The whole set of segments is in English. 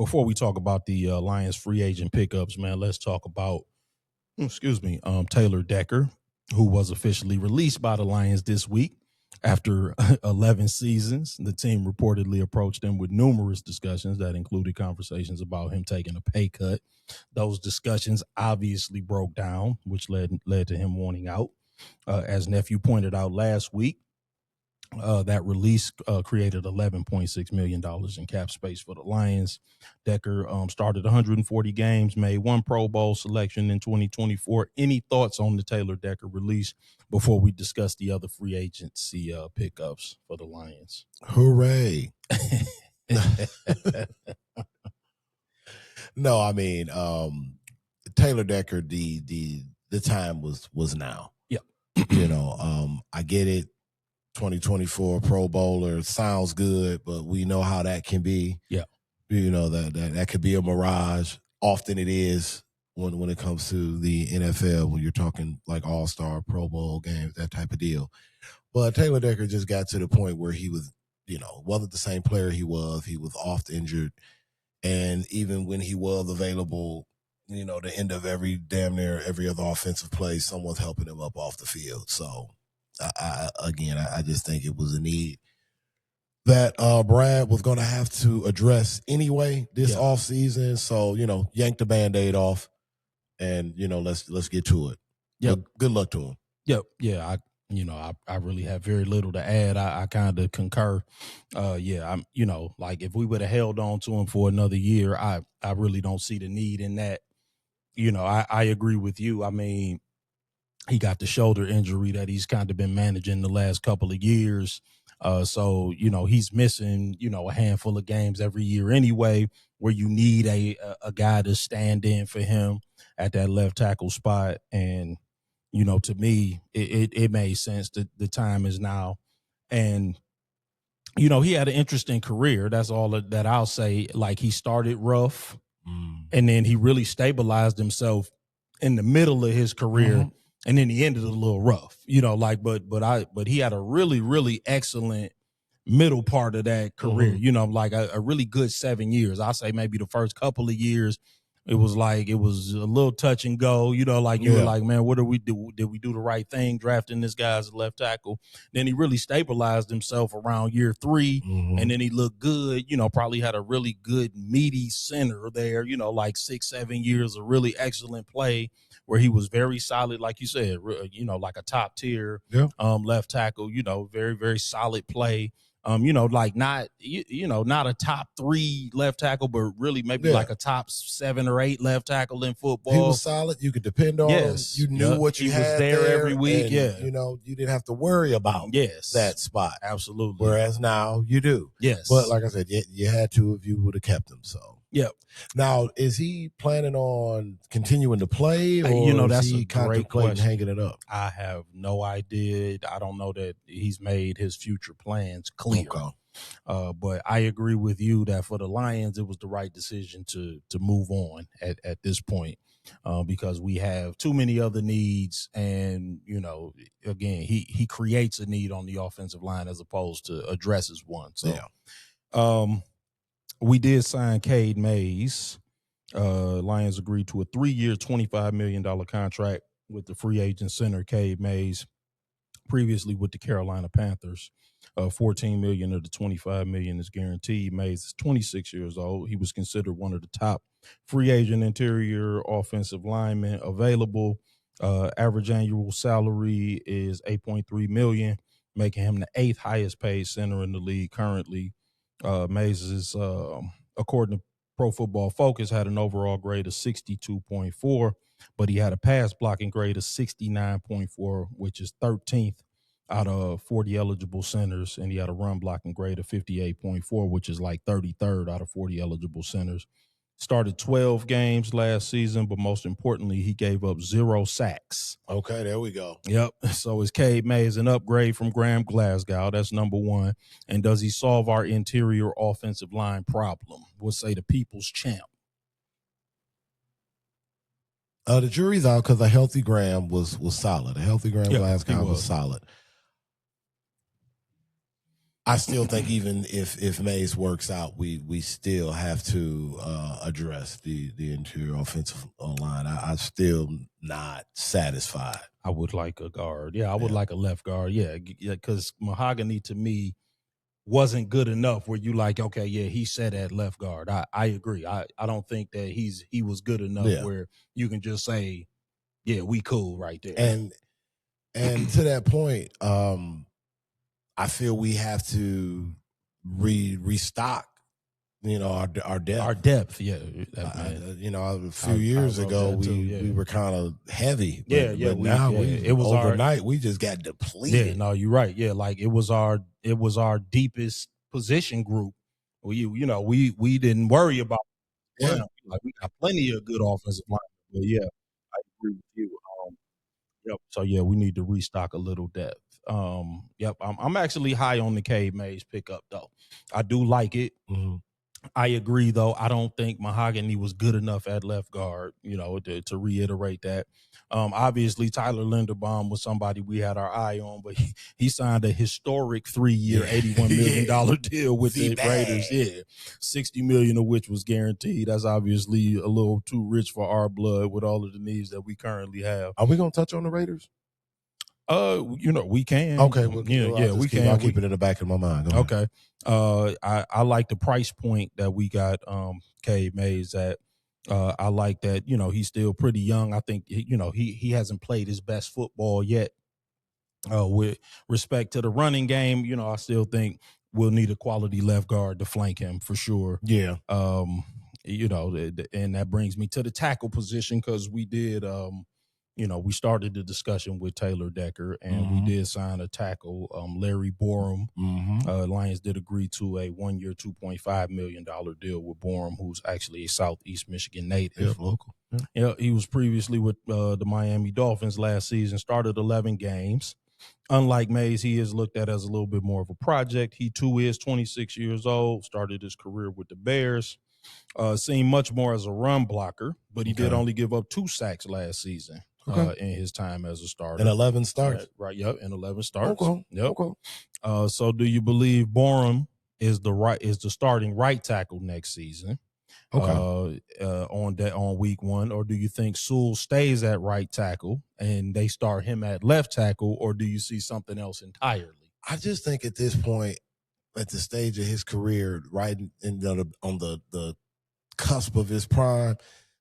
before we talk about the Lions free agent pickups, man, let's talk about, Taylor Decker, who was officially released by the Lions this week after 11 seasons. The team reportedly approached him with numerous discussions that included conversations about him taking a pay cut. Those discussions obviously broke down, which led to him wanting out. As Nephew pointed out last week, that release created $11.6 million in cap space for the Lions. Decker started 140 games, made one Pro Bowl selection in 2024. Any thoughts on the Taylor Decker release before we discuss the other free agency pickups for the Lions? Hooray. No, I mean, Taylor Decker, the time was now. Yeah. I get it. 2024 Pro Bowler sounds good, but we know how that can be. Yeah. That could be a mirage. Often it is when it comes to the NFL, when you're talking like All-Star, Pro Bowl games, that type of deal. But Taylor Decker just got to the point where he was, wasn't the same player he was. He was oft injured. And even when he was available, the end of damn near every other offensive play, someone's helping him up off the field. So, I just think it was a need that Brad was going to have to address anyway this offseason. So, yank the Band-Aid off and, let's get to it. Yep. Good luck to him. Yep. Yeah. I really have very little to add. I kind of concur. I'm, like if we would have held on to him for another year, I really don't see the need in that. I agree with you. I mean, he got the shoulder injury that he's kind of been managing the last couple of years. So, he's missing, a handful of games every year anyway, where you need a guy to stand in for him at that left tackle spot. And, to me, it made sense that the time is now. And, he had an interesting career. That's all that I'll say. Like, he started rough and then he really stabilized himself in the middle of his career. Mm-hmm. And then he ended a little rough, but he had a really, really excellent middle part of that career, a really good 7 years. I say maybe the first couple of years, it was a little touch and go, you were like, man, what do we do? Did we do the right thing drafting this guy as a left tackle? Then he really stabilized himself around year 3, and then he looked good, probably had a really good meaty center there, 6-7 years of really excellent play where he was very solid, like you said, like a top tier left tackle, very, very solid play. Not a top 3 left tackle, but really maybe like a top 7 or 8 left tackle in football. He was solid. You could depend on him. You knew what you had was there every week. And, you didn't have to worry about that spot. Absolutely. Whereas now you do. Yes. But like I said, you had to if you would have kept him. So. Yep. Now, is he planning on continuing to play, or that's is he a great question. Hanging it up? I have no idea. I don't know that he's made his future plans clear. Okay. But I agree with you that for the Lions, it was the right decision to move on at this point because we have too many other needs, and again, he creates a need on the offensive line as opposed to addresses one. So, we did sign Cade Mays. Lions agreed to a 3-year, $25 million contract with the free agent center Cade Mays, previously with the Carolina Panthers. $14 million of the $25 million is guaranteed. Mays is 26 years old. He was considered one of the top free agent interior offensive linemen available. Average annual salary is $8.3 million, making him the 8th highest paid center in the league currently. Mays is, according to Pro Football Focus, had an overall grade of 62.4, but he had a pass blocking grade of 69.4, which is 13th out of 40 eligible centers, and he had a run blocking grade of 58.4, which is like 33rd out of 40 eligible centers. Started 12 games last season, but most importantly, he gave up 0 sacks. Okay, there we go. Yep. So is Cade Mays an upgrade from Graham Glasgow? That's number one. And does he solve our interior offensive line problem? We'll say the people's champ. The jury's out because a healthy Graham was solid. A healthy Graham Glasgow was solid. I still think even if Mays works out, we still have to address the interior offensive line. I still not satisfied. I would like a guard. Yeah, I would like a left guard. Yeah, because Mahogany to me wasn't good enough where you like, okay, yeah, he said at left guard. I agree. I don't think that he was good enough where you can just say, yeah, we cool right there. And to that point, I feel we have to restock, our depth. Our depth, yeah. A few years ago, we were kind of heavy. But, but now it was overnight, we just got depleted. Yeah, no, you're right. Yeah, like it was our deepest position group. We didn't worry about. Yeah. Like we got plenty of good offensive line. But yeah, I agree with you. Yep. So yeah, we need to restock a little depth. Yep. I'm actually high on the Cade Mays pickup though. I do like it. Mm-hmm. I agree though. I don't think Mahogany was good enough at left guard. To reiterate that. Obviously Tyler Linderbaum was somebody we had our eye on, but he signed a historic 3-year, $81 million deal with the Raiders. Yeah, $60 million of which was guaranteed. That's obviously a little too rich for our blood with all of the needs that we currently have. Are we gonna touch on the Raiders? We can. Okay, we can. I'll keep it in the back of my mind. Okay. I like the price point that we got Cade Mays at. I like that, he's still pretty young. I think he hasn't played his best football yet. With respect to the running game, I still think we'll need a quality left guard to flank him for sure. Yeah. And that brings me to the tackle position because we did we started the discussion with Taylor Decker, and we did sign a tackle, Larry Borom. Lions did agree to a 1-year, $2.5 million deal with Borom, who's actually a Southeast Michigan native. Yeah, local. Yeah, he was previously with the Miami Dolphins last season, started 11 games. Unlike Mays, he is looked at as a little bit more of a project. He, too, is 26 years old, started his career with the Bears. Seen much more as a run blocker, but he did only give up 2 sacks last season. In his time as a starter. And 11 starts. Right, yep, and 11 starts. Okay. Yep. Okay. So do you believe Borom is the starting right tackle next season? Okay. On week 1, or do you think Sewell stays at right tackle and they start him at left tackle, or do you see something else entirely? I just think at this point, at the stage of his career, right on the cusp of his prime,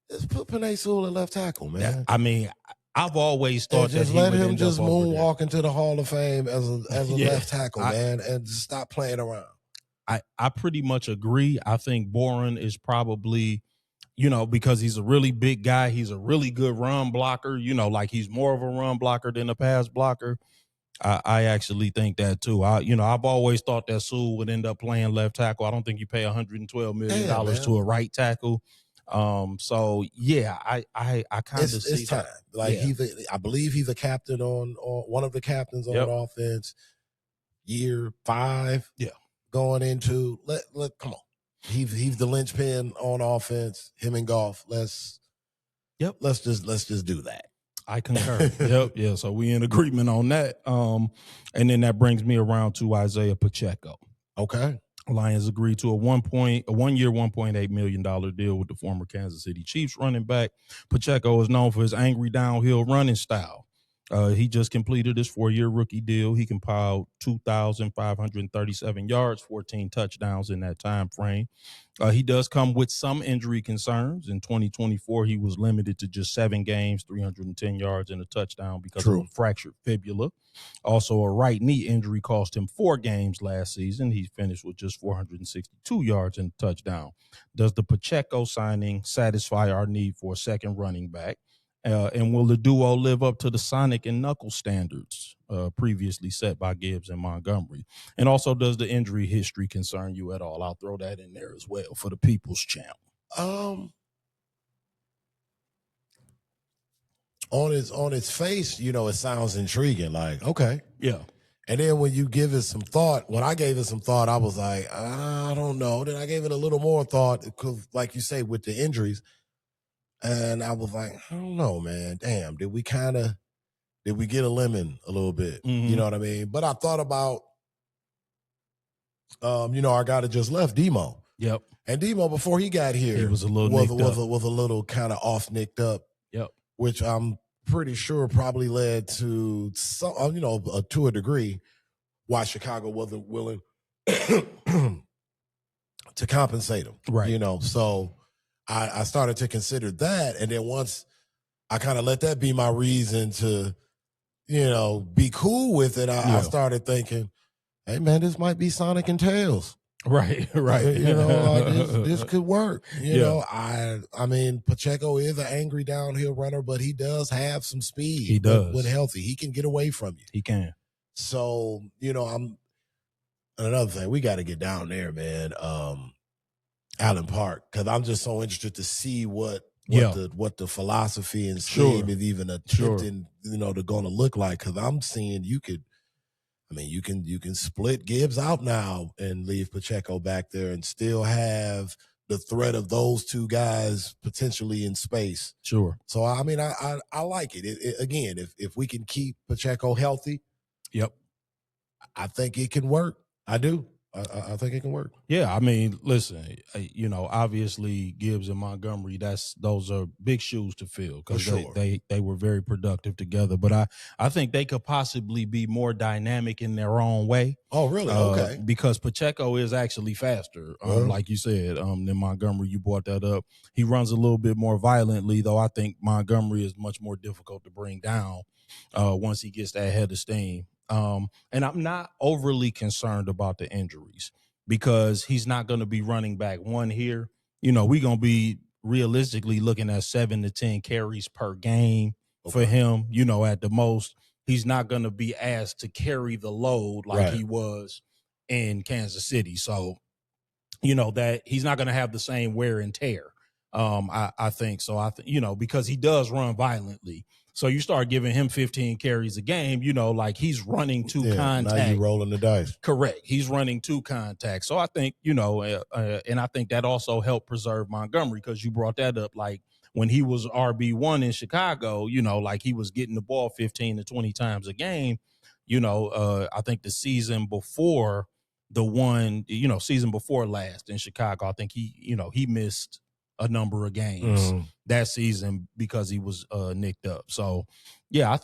let's put Penei Sewell at left tackle, man. Yeah, I mean, I've always thought just that he let would him end just up over moonwalk there. into the Hall of Fame as a left tackle, man, and just stop playing around. I pretty much agree. I think Borom is probably, because he's a really big guy, he's a really good run blocker. Like he's more of a run blocker than a pass blocker. I actually think that too. I've always thought that Sewell would end up playing left tackle. I don't think you pay $112 million to a right tackle. So yeah, I kind of see it's time. I believe he's a captain on one of the captains on offense. Year 5. Yeah. Going into let come on. He's the linchpin on offense. Him and Goff. Let's just do that. I concur. Yep. Yeah. So we in agreement on that. And then that brings me around to Isiah Pacheco. Okay. Lions agreed to a 1-year, $1.8 million deal with the former Kansas City Chiefs running back. Pacheco is known for his angry downhill running style. He just completed his 4-year rookie deal. He compiled 2,537 yards, 14 touchdowns in that time frame. He does come with some injury concerns. In 2024, he was limited to just 7 games, 310 yards and a touchdown because of a fractured fibula. Also, a right knee injury cost him 4 games last season. He finished with just 462 yards and a touchdown. Does the Pacheco signing satisfy our need for a second running back? And will the duo live up to the Sonic and Knuckles standards previously set by Gibbs and Montgomery? And also, does the injury history concern you at all? I'll throw that in there as well for the People's Champ. On its face, it sounds intriguing. Like, okay. Yeah. And then when you give it some thought, when I gave it some thought, I was like, I don't know. Then I gave it a little more thought because, like you say, with the injuries. And I was like, I don't know, man. Damn, did we get a lemon a little bit? You know what I mean? But I thought about our guy that just left, Demo. Yep. And Demo, before he got here, He was a little was a little kind of off nicked up. Yep. Which I'm pretty sure probably led to some, to a degree, why Chicago wasn't willing to compensate him. Right. So I started to consider that. And then once I kind of let that be my reason to, be cool with it, I started thinking, hey, man, this might be Sonic and Tails. Right. This could work. I mean, Pacheco is an angry downhill runner, but he does have some speed. He does. When healthy. He can get away from you. He can. So, I'm another thing, we got to get down there, man. Allen Park, because I'm just so interested to see what the philosophy and scheme is even attempting, to going to look like. Because I'm seeing you can split Gibbs out now and leave Pacheco back there and still have the threat of those two guys potentially in space. Sure. So I mean, I like it. Again, if we can keep Pacheco healthy, yep, I think it can work. I do. I think it can work. Yeah, I mean, listen, obviously Gibbs and Montgomery, those are big shoes to fill because they were very productive together. But I think they could possibly be more dynamic in their own way. Oh, really? Okay. Because Pacheco is actually faster, like you said, than Montgomery. You brought that up. He runs a little bit more violently, though I think Montgomery is much more difficult to bring down once he gets that head of steam. And I'm not overly concerned about the injuries because he's not going to be running back one here. We're going to be realistically looking at 7 to 10 carries per game for him, at the most. He's not going to be asked to carry the load like he was in Kansas City. So, that he's not going to have the same wear and tear. I think so. Because he does run violently. So you start giving him 15 carries a game, like he's running two contact. Now you're rolling the dice. Correct. He's running two contacts. So I think, and I think that also helped preserve Montgomery because you brought that up. Like when he was RB1 in Chicago, like he was getting the ball 15 to 20 times a game. I think the season before season before last in Chicago, I think he missed a number of games that season because he was nicked up. So, yeah,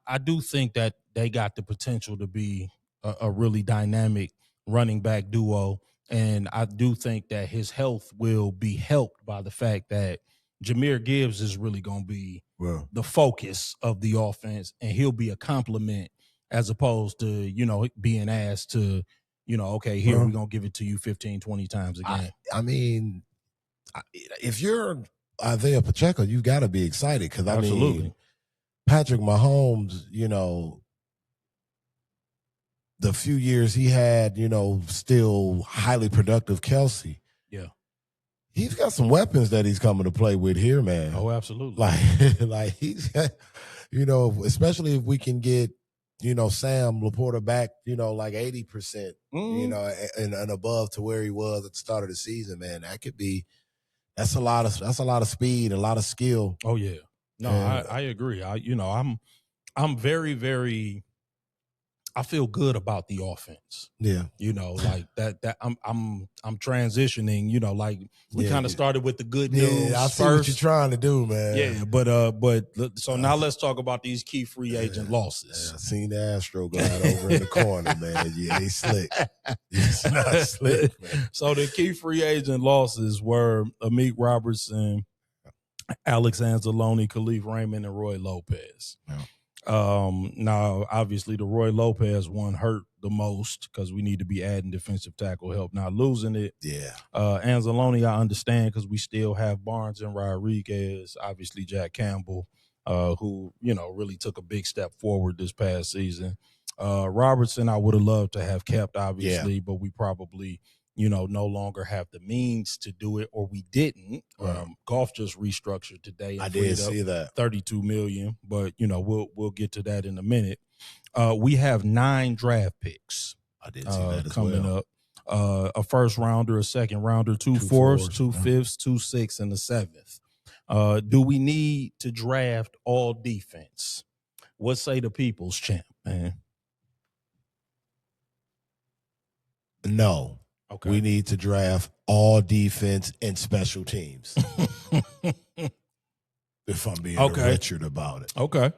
I do think that they got the potential to be a really dynamic running back duo. And I do think that his health will be helped by the fact that Jahmyr Gibbs is really going to be the focus of the offense, and he'll be a compliment as opposed to, being asked to, okay, here we're going to give it to you 15, 20 times a game. I mean, if you're Isiah Pacheco, you got to be excited because I mean, Patrick Mahomes, the few years he had, still highly productive Kelsey. Yeah, he's got some weapons that he's coming to play with here, man. Oh, absolutely. Like he's got, especially if we can get, Sam Laporta back, like 80%, and above to where he was at the start of the season, man. That could be. That's a lot of speed, a lot of skill. Oh yeah, no, I agree. I'm very, very. I feel good about the offense. Yeah, like that. I'm transitioning. Like we kind of started with the good news. I see what you're trying to do, man. Yeah, but so now let's talk about these key free agent losses. I seen the Astro guy over in the corner, man. Yeah, he's slick. He's not slick, man. So the key free agent losses were Amik Robertson, Alex Anzalone, Khalif Raymond, and Roy Lopez. Yeah. Now, obviously, the Roy Lopez one hurt the most because we need to be adding defensive tackle help. Not losing it. Yeah. Anzalone, I understand because we still have Barnes and Rodriguez, obviously Jack Campbell, who, really took a big step forward this past season. Robertson, I would have loved to have kept, obviously, but we probably, no longer have the means to do it, or we didn't. Golf just restructured today. I did see that. $32 million, but we'll get to that in a minute. We have 9 draft picks. I did see that as coming up. A first rounder, a second rounder, 2 fourths, 2 fifths, 2 sixths, and a 7th. Do we need to draft all defense? What say the people's champ, man? No. Okay. We need to draft all defense and special teams. If I'm being Richard about it. Okay.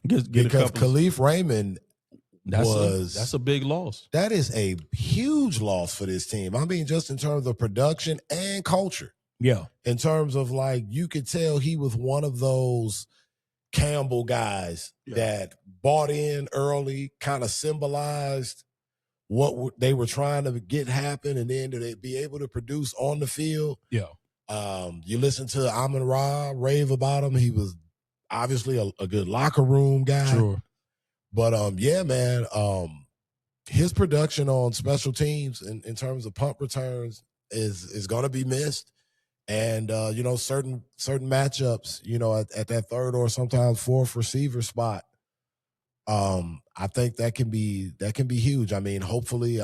Get because Khalif Raymond that's a big loss. That is a huge loss for this team. I mean, just in terms of production and culture. Yeah. In terms of like, you could tell he was one of those Campbell guys that bought in early, kind of symbolized what they were trying to get happen, and then to be able to produce on the field. Yeah. You listen to Amon-Ra rave about him. He was obviously a good locker room guy. Sure. But yeah, man, his production on special teams in terms of punt returns is going to be missed. And you know, certain matchups, you know, at that third or sometimes fourth receiver spot, I think that can be huge. I mean, hopefully,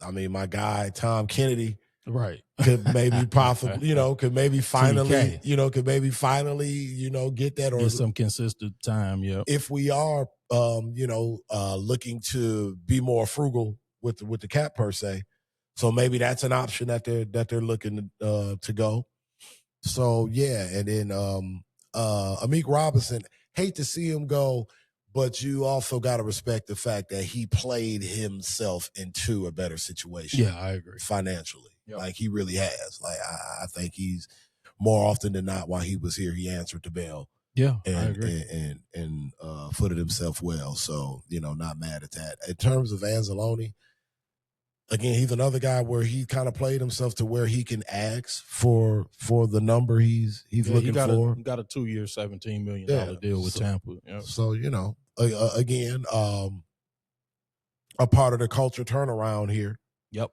my guy Tom Kennedy, right, could maybe possibly, you know, could maybe finally, you know, get that, or get some consistent time. Yeah, if we are, you know, looking to be more frugal with the cap per se, so maybe that's an option that they're looking to go. So yeah, and then Amik Robinson, hate to see him go, but you also got to respect the fact that he played himself into a better situation. Yeah, I agree. Financially. Yep. Like he really has. Like I think he's more often than not, while he was here, he answered the bell. Yeah, and, I agree. And footed himself well. So, you know, not mad at that. In terms of Anzalone, again, he's another guy where he kind of played himself to where he can ask for the number he's looking for. He got a 2-year, $17 million deal with Tampa. Yep. So, you know, again, a part of the culture turnaround here. Yep.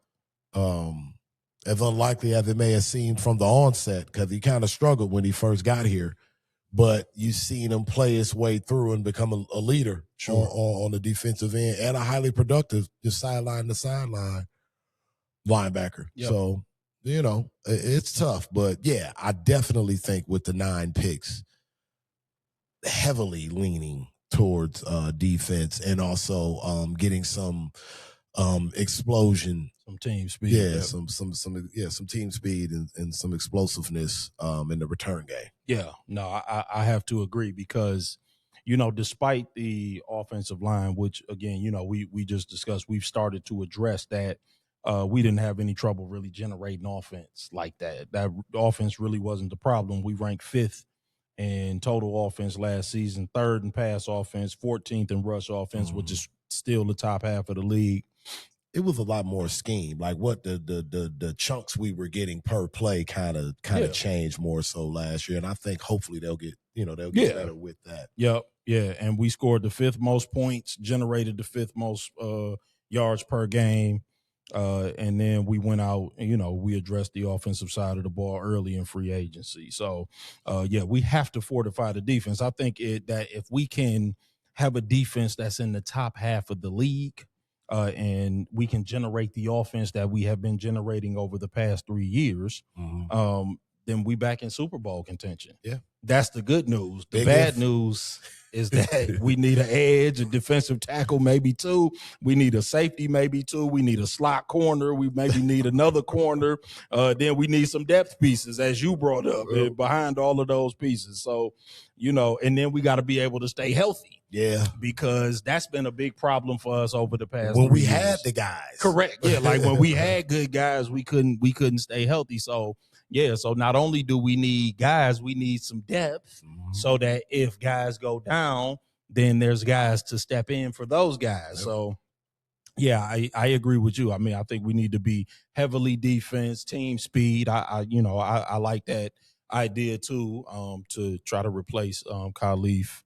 As unlikely as it may have seemed from the onset, because he kind of struggled when he first got here, but you've seen him play his way through and become a leader on the defensive end, and a highly productive, just sideline to sideline linebacker. Yep. So, you know, it's tough, but yeah, I definitely think with the 9 picks, heavily leaning towards defense, and also getting some explosion, some team speed, some team speed and some explosiveness in the return game. Yeah, no, I have to agree, because, you know, despite the offensive line, which again, you know, we just discussed, we've started to address that. We didn't have any trouble really generating offense like that. That offense really wasn't the problem. We ranked 5th in total offense last season, 3rd in pass offense, 14th in rush offense, which is still the top half of the league. It was a lot more scheme. Like what the chunks we were getting per play kind of changed more so last year, and I think hopefully they'll get better with that. Yep, yeah, and we scored the 5th most points, generated the 5th most yards per game, and then we went out. You know, we addressed the offensive side of the ball early in free agency. So, yeah, we have to fortify the defense. I think that if we can have a defense that's in the top half of the league, and we can generate the offense that we have been generating over the past 3 years, then we back in Super Bowl contention. Yeah. That's the good news. The bad news is that we need an edge, a defensive tackle, maybe 2. We need a safety, maybe 2. We need a slot corner. We maybe need another corner. Then we need some depth pieces, as you brought up, behind all of those pieces. So, you know, and then we got to be able to stay healthy. Yeah, because that's been a big problem for us over the past. When we 3 years. Had the guys, correct? Yeah, like when we had good guys, we couldn't stay healthy. So yeah, so not only do we need guys, we need some depth, so that if guys go down, then there's guys to step in for those guys. Yep. So yeah, I agree with you. I mean, I think we need to be heavily defense, team speed. I like that idea too. To try to replace Khalif.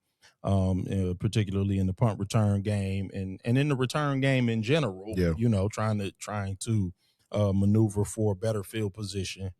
Particularly in the punt return game and in the return game in general, you know, trying to maneuver for a better field position